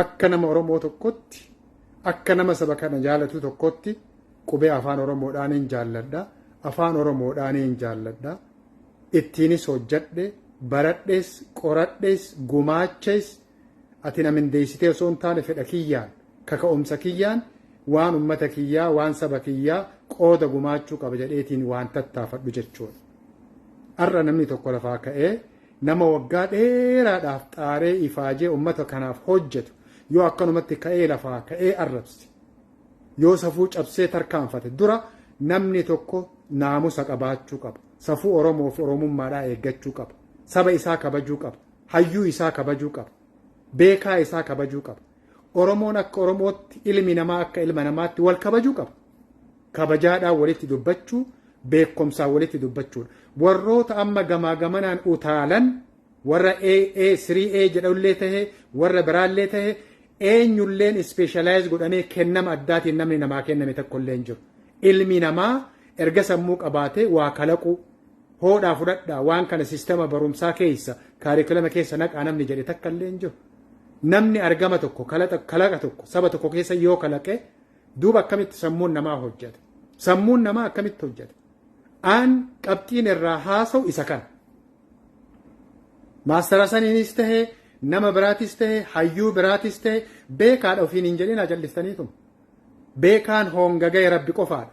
akka nama Oromoo tokkotti akka nama saba kana jaalatu tokkotti qubee afaan Oromoodhaan jaalladha. Afaan Oromoodhaan jaalladha. Ittiinis hojjedhe baradhes qoradhes gumaaches ati namindeessitee osoo hin taane fedha kiyyaan kaka'umsa kiyyaan waan ummata kiyyaa waan saba kiyyaa qooda gumaachuu qaba jedheetiin waan tattaafadhu jechuudha. Har'a namni tokko lafaa ka'ee nama waggaa dheeraadhaaf xaaree ifaajee ummata kanaaf hojjetu yoo akkanumatti ka'ee lafaa ka'ee arrabsi yoo safuu cabsee tarkaanfate dura namni tokko naamusa qabaachuu qaba. Safuu Oromoo fi Oromummaadhaa eeggachuu qaba. Saba isaa kabajuu qaba. Hayyuu isaa kabajuu qaba. Beekaa isaa kabajuu qaba. Oromoon akka Oromootti ilmi namaa akka ilma namaatti wal kabajuu qaba. Kabajaadhaan walitti dubbachuu, beekumsaan walitti dubbachuudha. Warroota amma gamaa gamanaan utaalan warra AA 3A jedhullee tahee warra biraallee tahee eenyulleen ispeeshaalaayiz godhamee kennama addaatiin namni namaa kenname tokkollee hin jiru. Ilmi namaa erga sammuu qabaatee waa kalaquu hoodhaa fudhadhaa waan kana siistema barumsaa keessa kaarikulama keessa naqaa namni jedhe takka illee hin jiru. Namni argama tokko kalaqa tokko saba tokko keessa yoo kalaqe duuba akkamitti sammuun namaa hojjeta. Sammuun namaa akkamitti hojjeta. Aan qabxiin irraa haasa'u isa kana. Maastara saniinis tahee nama biraatis tahee hayyuu biraatis tahee beekaadha ofiin hin jedhin ajallistaniitum. Beekaan hongaga'e rabbi qofaadha.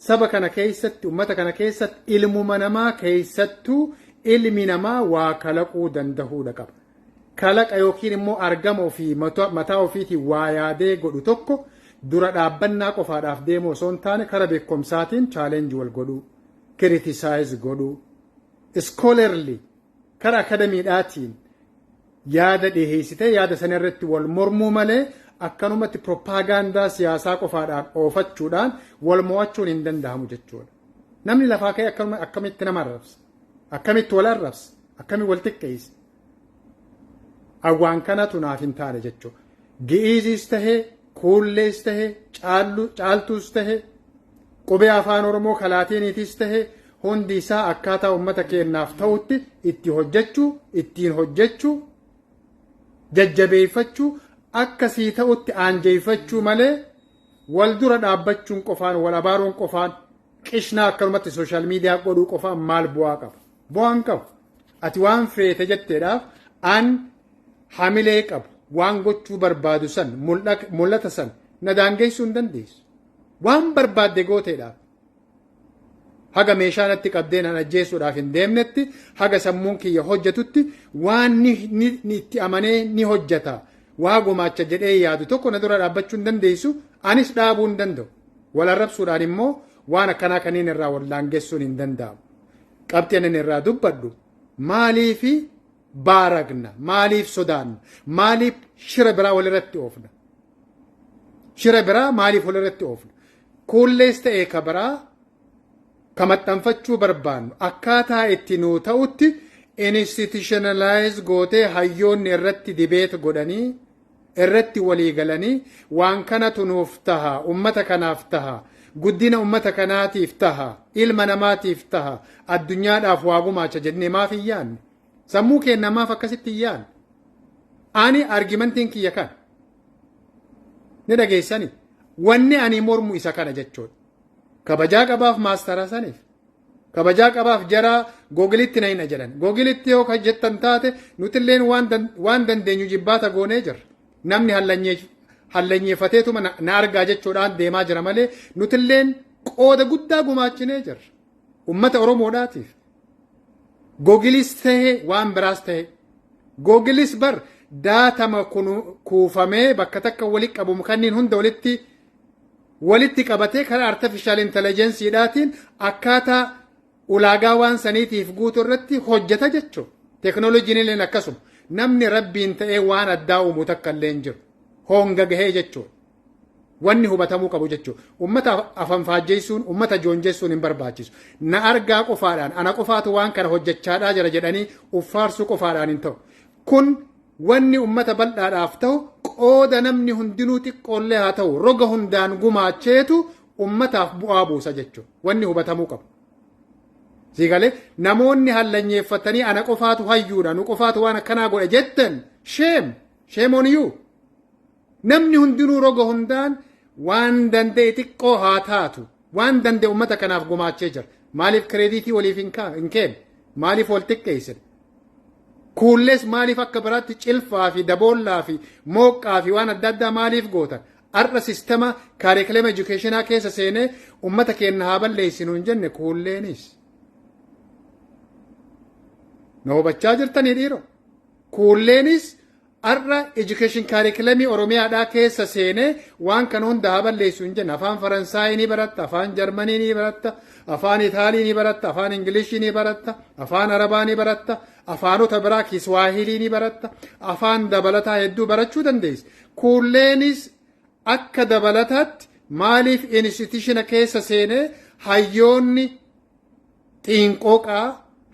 Saba kana keessatti ummata kana keessatti ilmuma namaa keessattuu ilmi namaa waa kalaquu dandahuudha qaba. Kalaqa yookiin immoo argama ofii mataa ofiitiin waa yaadee godhu tokko dura dhaabbannaa qofaadhaaf deemu osoo hin taane karaa beekumsaatiin chaalenjii wal godhuu, kiritisaayiz godhuu, iskoolerli karaa akadamiidhaatiin yaada dhiheessitee yaada sana irratti wal mormuu malee akkanumatti propaagandaa siyaasaa qofaadhaan oofachuudhaan wal mo'achuun hin danda'amu jechuudha. Namni lafaa ka'e akkamitti nama arrabsa? Akkamitti wal arrabsa? Akkamitti wal xiqqeessa? Awwaan kanatu naaf hin taane jechuudha. Gi'iizis tahee, kuullees tahee, caaltuus tahee, qubee afaan Oromoo kalaatiiniitis tahee hundi isaa akkaataa uummata keenyaaf ta'utti itti hojjechuu, ittiin hojjechuu, jajjabeeffachuu, akkasii ta'utti aanjeeffachuu malee wal dura dhaabbachuun qofaan wal abaaruun qofaan qishnaa akkanumatti sooshaal miidiyaa godhuu qofaan maal bu'aa qaba? Bu'aan qabu. Ati waan feete jetteedhaaf aan hamilee qabu waan gochuu barbaadu san mul'ata san na daangeessuu hin dandeessu. Waan barbaadde gooteedhaaf. Haga meeshaa natti qabdee nan ajjeesuudhaaf hin deemnetti haga sammuun kiyya hojjetutti waan ni itti amanee ni hojjeta. Waa gumaacha jedhee yaadu tokko na dura dhaabbachuu hin dandeessu anis dhaabuu hin danda'u. Wal arrabsuudhaan immoo waan akkanaa kanneen irraa wal daangessuun hin danda'amu. Qabxii anan irraa dubbadhu maaliif baaragna maaliif sodaanna maaliif shira biraa walirratti oofna shira biraa maaliif walirratti oofna kuullees ta'ee ka biraa ka maxxanfachuu barbaannu akkaataa itti nuu ta'utti institutionalize gootee hayyoonni irratti dibeet godhanii irratti walii galanii waan kanatu nuuf taha ummata kanaaf taha guddina ummata kanaatiif taha ilma namaatiif taha addunyaadhaaf waa gumaacha jennee maaf hin yaanne sammuu keenya maaf akkasitti hin yaanne ani argimantiin kiyya kan ni dhageessani wanni ani mormu isa kana jechuudha kabajaa qabaaf maastara saniif kabajaa qabaaf jara googilitti na hin jedhan googilitti yoo ka jettan taate nutilleen waan dandeenyu jibbaata goonee jirra namni hallanyeeffateetuma na argaa jechuudhaan deemaa jira malee nutilleen qooda guddaa gumaachinee jirra ummata Oromoodhaatiif googilis ta'e waan biraas ta'e googilis bar daatama kuufamee bakka takka walitti qabu kanneen hunda walitti qabatee karaa artificial intelligenceedhaatiin akkaataa ulaagaa waan saniitiif guutuu irratti hojjeta jechuudha. Teknooloojiin illee akkasuma namni rabbiin ta'ee waan addaa uumu takka illee hin jiru. Honga gahee jechuudha. Wanni hubatamuu qabu jechuudha. Ummata afaan faajjeessuun, ummata joonjessuun hin barbaachisu. Na argaa qofaadhaan, ana qofaatu waan kana hojjechaadhaa jira jedhanii uffaarsuu qofaadhaan hin ta'u. Kun wanni ummata bal'aadhaaf ta'u qooda namni hundinuu xiqqoollee haa ta'u roga hundaan gumaacheetu ummataaf bu'aa buusa jechuudha. Wanni hubatamuu qabu. Sigalee namoonni hallanyeeffatanii ana qofaatu hayyuudha nu qofaatu waan akkanaa godhe jettan shame on you namni hundinuu roga hundaan waan danda'e xiqqoo haa taatu waan danda'e ummata kanaaf gumaachee jira maaliif kireeditii waliif hin kennu maaliif wal xiqqeessan kuullees maaliif akka biraatti cilfaa fi daboollaa fi mooqqaa fi waan adda addaa maaliif gootan arra sistema kaarikulama edukeeshinaa keessa seenee ummata keenya haa balleessinu hin jenne kuulleenis na hubachaa jirtanii dhiiroo kuulleenis arra education kaarikulamii oromiyaadhaa keessa seenee waan kana hunda haa balleessu hin jenne afaan faransaayii ni baratta afaan jarmanii ni baratta afaan itaalii ni baratta afaan ingilishii ni baratta afaan arabaa ni baratta afaanota biraa kiswaahilii ni baratta afaan dabalataa hedduu barachuu dandeessa kuulleenis akka dabalataatti maaliif institutiona keessa seenee hayyoonni xiinqooqaa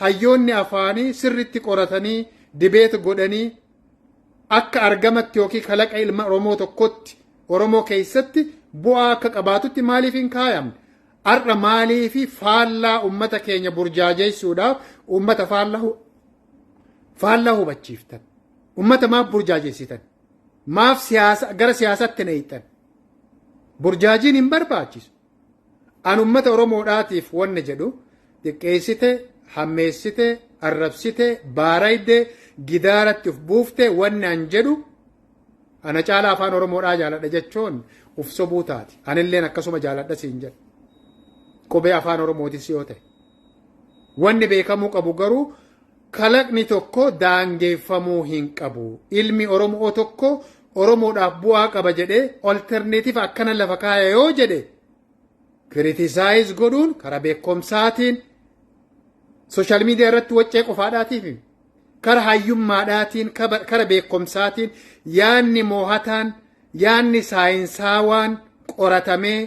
hayyoonni afaanii sirritti qoratanii dibeet godhanii akka argamatti yookiin kalaqa ilma oromoo tokkotti oromoo keessatti bu'aa akka qabaatutti maaliif hin kaayamne arra maaliifi faallaa ummata keenya burjaajeessuudhaaf ummata faallaa hubachiiftan ummata maaf burjaajeessitan maaf gara siyaasatti neeyxan burjaajiin hin barbaachisu an ummata oromoodhaatiif wanne jedhu xiqqeessite hammeessite arrabsite baarayde gidaaratti uf buufte wanne an jedhu ana caalaa afaan oromoodhaa jaaladha jechuun uf sobuu taati anilleen akkasuma jaaladha siin jedhu qubee afaan oromootis yoo ta'e wanni beekamuu qabu garuu kalaqni tokko daangeeffamuu hin qabu ilmi oromoo tokko oromoodhaaf bu'aa qaba jedhee alternative akkana lafa kaaya yoo jedhe criticize godhuun karaa beekumsaatiin social media irratti waccee qofaadhaatiif karaa hayyummaadhaatiin karaa beekumsaatiin yaanni moohataan yaanni saayinsaawaan qoratamee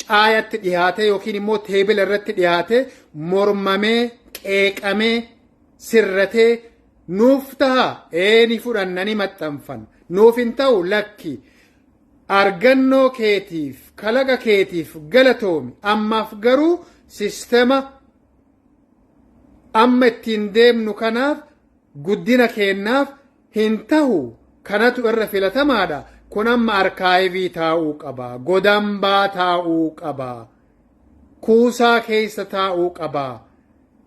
caayatti dhiyaate yookiin immoo teebila irratti dhiyaate mormamee qeeqamee sirratee nuuf ta'a ni fudhannani maxxanfan nuuf hin ta'u lakki argannoo keetiif kalaqa keetiif galatoomi ammaaf garuu sistema amma ittiin deemnu kanaaf guddina keennaaf hin ta'u kanatu irra filatamaadha kun amma arkaayivii taa'uu qaba godambaa taa'uu qaba kuusaa keessa taa'uu qaba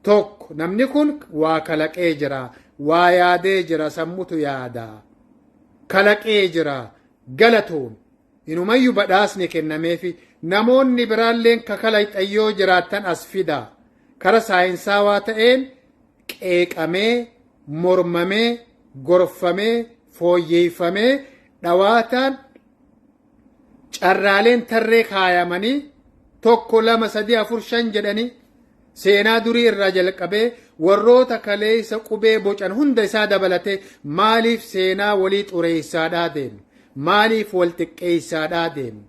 tokko namni kun waa kalaqee jira waa yaadee jira sammutu yaada kalaqee jira galatoon inumayyuu badhaasni kennameefi namoonni biraalleen kakalaxayyoo jiraattan as fida kara saayinsaawaa ta'een qeeqamee mormamee gorfamee fooyyeeffamee dhawaataan carraaleen tarree kaayamanii tokko lama sadii afur shan jedhanii seenaa durii irraa jalqabee warroota kaleessa qubee bocan hunda isaa dabalatee maaliif seenaa walii xureessaadhaa deemu maaliif wal xiqqeessaadhaa deemu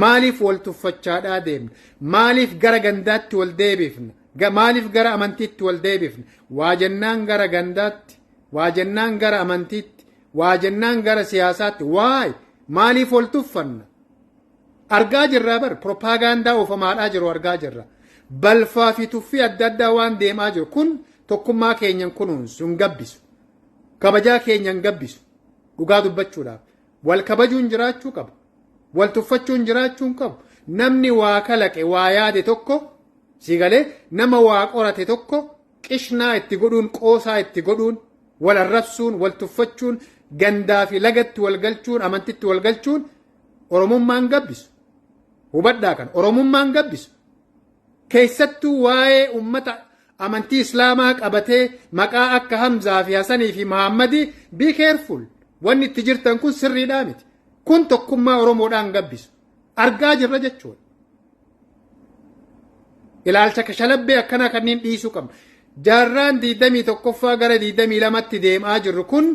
maaliif wal tuffachaadhaa deemu maaliif gara gandaatti wal deebifna maaliif gara amantiitti wal deebifna waa jennaan gara gandaatti waa jennaan gara amantiitti waa jennaan gara siyaasaatti waay maaliif wal tuffanna argaa jirraa bar propaagandaa oofamaadhaa jiru argaa jirra balfaa fi tuffii adda addaa waan deemaa jiru kun tokkummaa keenyan kunuunsu hin gabbisu kabajaa keenyan gabbisu dhugaa dubbachuudhaaf wal kabajuun jiraachuu qabu wal tuffachuun jiraachuun qabu namni waa kalaqe waa yaade tokko sigalee nama waa qorate tokko qishnaa itti godhuun qoosaa itti godhuun wal arrabsuun wal tuffachuun gandaa fi lagatti wal galchuun amantitti wal galchuun oromummaan gabbisu hubadhaa kan oromummaan gabbisu keessattuu waa'ee ummata amantii islaamaa qabatee maqaa akka Hamzaa fi Hasanii fi Muhammadii be careful wanni itti jirtan kun sirriidhaa miti kun tokkummaa oromoodhaan gabbisu argaa jirra jechuudha ilaalcha kashalabbee akkana kanneen dhiisuu qabna jaarraan 21ffaa gara 22tti deemaa jirru kun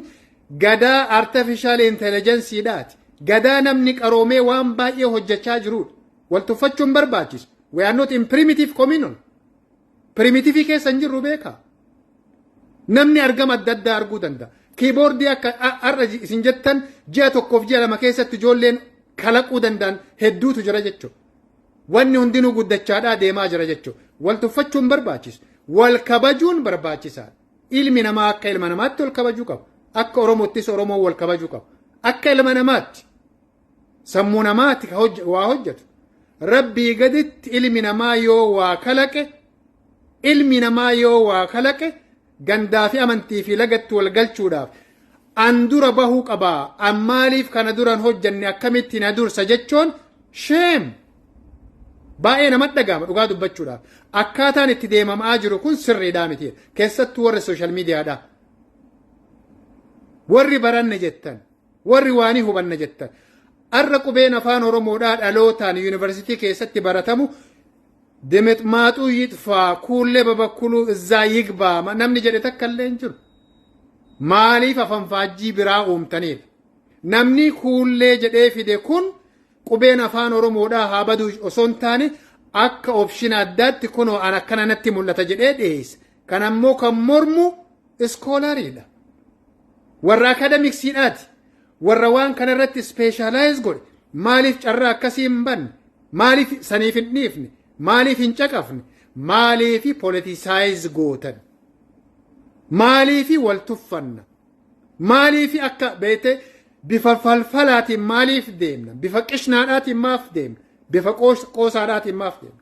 gadaa artificial intelligence dhaati gadaa namni qaroomee waan baay'ee hojjechaa jirudha wal tuffachuun barbaachisu we are not in primitive communal primitive keessa hin jirru beeka namni argama adda addaa arguu danda'a kiiboordii akka arra isin jettan ji'a tokkoof ji'a lama keessatti ijoolleen kalaquu danda'an hedduutu jira jechuudha wanni hundinuu guddachaadhaa deemaa jira jechuudha wal tuffachuun barbaachisu wal kabajuun barbaachisaadha ilmi namaa akka ilma namaatti wal kabajuu qaba akka oromottis oromoo wal kabajuu qaba akka ilma namaatti sammuu namaatti waa hojjetu rabbii gaditti ilmi namaa yoo waa kalaqe ilmi namaa yoo waa kalaqe gandaa fi amantii fi lagatti wal galchuudhaaf an dura bahuu qabaa an maaliif kana duran hojjanne akkamitti na dursa jechuun sheem baay'ee namatti dhagahama dhugaa dubbachuudhaaf akkaataan itti deemamaa jiru kun sirriidhaa miti keessattuu warri sooshaal miidiyaadhaa warri baranne jettan warri waanii hubanne jettan arra qubeen afaan oromoodhaa dhalootaan yuunivarsiitii keessatti baratamu dimixmaaxuu yixfaa kuullee babakkuluu izzaa yigbaa namni jedhe takka illee hin jiru maaliif afanfaajjii biraa uumtaniif namni kuullee jedhee fide kun qubeen afaan oromoodhaa haa baduu osoo hin taane akka opshina addaatti kunoo an akkana natti mul'ata jedhee dhiyeesse kan ammoo kan mormu iskoolariidha warra akademiksiidhaati warra waan kana irratti speeshaalaayiz godhe maaliif carraa akkasii hin banne maaliif saniif hin dhiifne maaliif hin caqafne maaliif politisaayiz gootan maaliif wal tuffanna maaliif akka beete bifa falfalaatiin maaliif deemna bifa qishnaadhaatiin maaf deemna bifa qoosaadhaatiin maaf deemna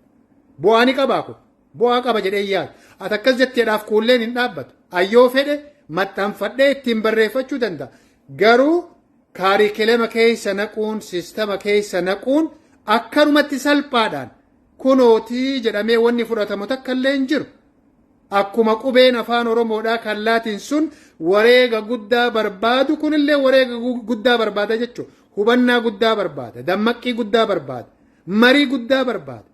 bu'aa ni qabaa kun bu'aa qaba jedhee yaadu ati akkas jetteedhaaf kuulleen hin dhaabbatu ayyoo fedhe maxxanfadhee ittiin barreeffachuu danda'a garuu kaarikelema keessa naquun sistema keessa naquun akkanumatti salphaadhaan kunootii jedhamee wanni fudhatamu takka illee hin jiru akkuma qubeen afaan oromoodhaa kan laatiin sun wareega guddaa barbaadu kunillee wareega guddaa barbaada jechuudha hubannaa guddaa barbaada dammaqqii guddaa barbaada marii guddaa barbaada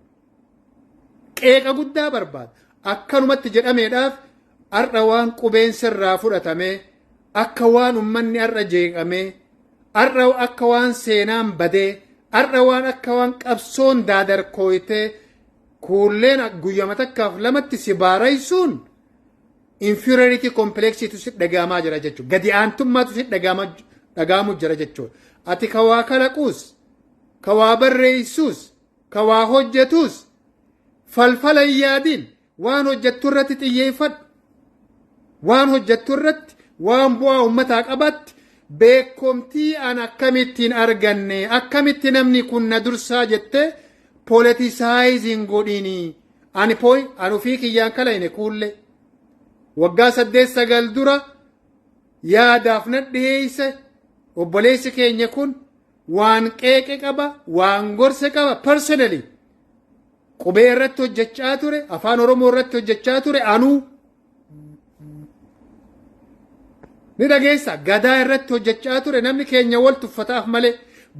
qeeqa guddaa barbaada akkanumatti jedhameedhaaf har'a waan qubeen sirraa fudhatamee akka waan ummanni har'a jeeqamee har'a akka waan seenaan badee har'a waan akka waan qabsoon daadarkooytee kuulleen guyyama takkaaf lamatti si baaraysuun inferiority complexitu si dhagahamaa jira jechuudha gadi aantummaatu si dhagahamu jira jechuudha ati ka waa kalaquus ka waa barreessuus ka waa hojjetuus falfala hin yaadiin waan hojjettu irratti xiyyeeffadhu waan hojjettu irratti waan bu'aa ummataa qabatti beekomtii an akkamittiin arganne akkamitti namni kun na dursaa jettee politisaayiziin godhinii ani ufii kiyyaan kalayne kuulle waggaa 8-9 dura yaadaaf na dhiyeeyse obboleessi keenya kun waan qeeqe qaba waan gorse qaba personally qubee irratti hojjechaa ture afaan oromoo irratti hojjechaa ture anuu ni dhageessa gadaa irratti hojjechaa ture namni keenya wal tuffataaf malee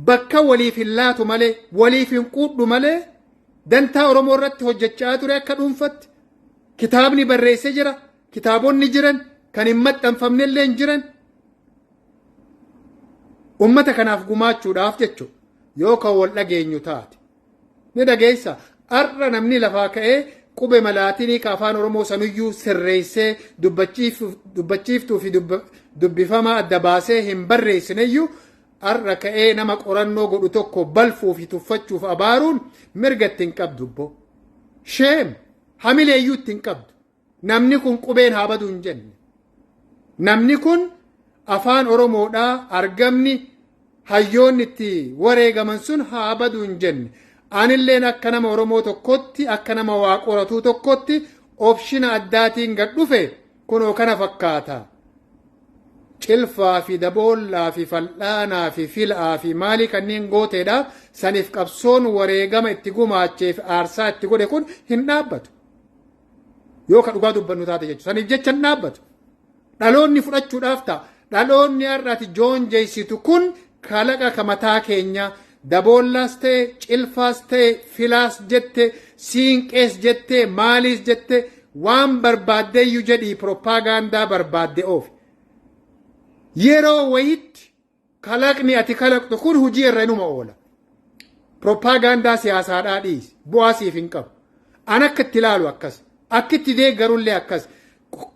bakka waliif hin laatu malee waliif hin quudhu malee dantaa oromoo irratti hojjechaa ture akka dhuunfatti kitaabni barreessee jira kitaabonni jiran kan hin maxxanfamne illee hin jiran ummata kanaaf gumaachuudhaaf jechuudha yoo kan wal dhageenyu taate ni dhageessa har'a namni lafaa ka'ee qube malaatinii ka afaan oromoo sanuyyuu sirreessee dubbachiiftuu fi dubbifamaa adda baasee hin barreessineyyuu har'a ka'ee nama qorannoo godhu tokko balfuu fi tuffachuuf abaaruun mirga ittiin qabdu obbo sheem hamileeyyuu ittiin qabdu namni kun qubeen haa badu hin jenne namni kun afaan oromoodhaa argamni hayyoonni itti wareegaman sun haa badu hin jenne anilleen akka nama oromoo tokkotti akka nama waa qoratuu tokkotti opshina addaatiin gad dhufe kunoo kana fakkaata cilfaa fi daboollaa fi fal'aanaa fi fil'aa fi maalii kanneen gooteedhaaf saniif qabsoon wareegama itti gumaacheef aarsaa itti godhe kun hin dhaabbatu yoo ka dhugaa dubbannu taate jechuudha saniif jecha hin dhaabbatu dhaloonni fudhachuudhaaf ta'a dhaloonni har'aati joon jeessitu kun kalaqa ka mataa keenya daboollaas ta'e cilfaas ta'e filaas jette siinqees jette maaliis jette waan barbaaddeeyyuu jedhii propaagandaa barbaadde oofi yeroo wayitti kalaqni ati kalaqxu kun hujii irra inuma oola propaagandaa siyaasaadhaa dhiisi bu'aa siif hin qabu an akka itti ilaalu akkas akka itti deeggarullee akkas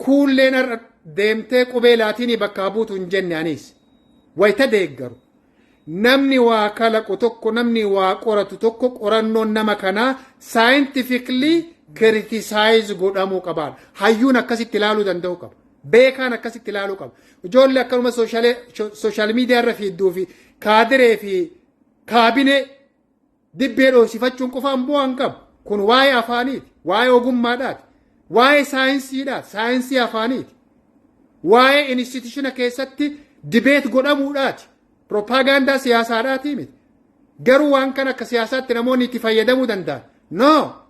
kuulleen har'a deemtee qubee laatinii bakkaa buutu hin jenne anis wayita deeggaru namni waa kalaqu tokko namni waa qoratu tokko qorannoon nama kanaa saayintifikli kiritisaayiz godhamuu qabaan hayyuun akkasitti ilaaluu danda'u qaba beekaan akkasitti ilaaluu qaba. Ijoollee akkanuma sooshaal miidiyaa irra fiidduu fi kaadiree fi kaabinee dibbee dhoosifachuun qofaan bu'aan qabu. Kun waa'ee afaaniiti, waa'ee ogummaadhaati, waa'ee saayinsiidhaati, saayinsii afaaniiti, waa'ee instituutiona keessatti dibeet godhamuudhaati, propaagandaa siyaasaadhaati miti. Garuu waan kan akka siyaasaatti namoonni itti fayyadamuu danda'an. No!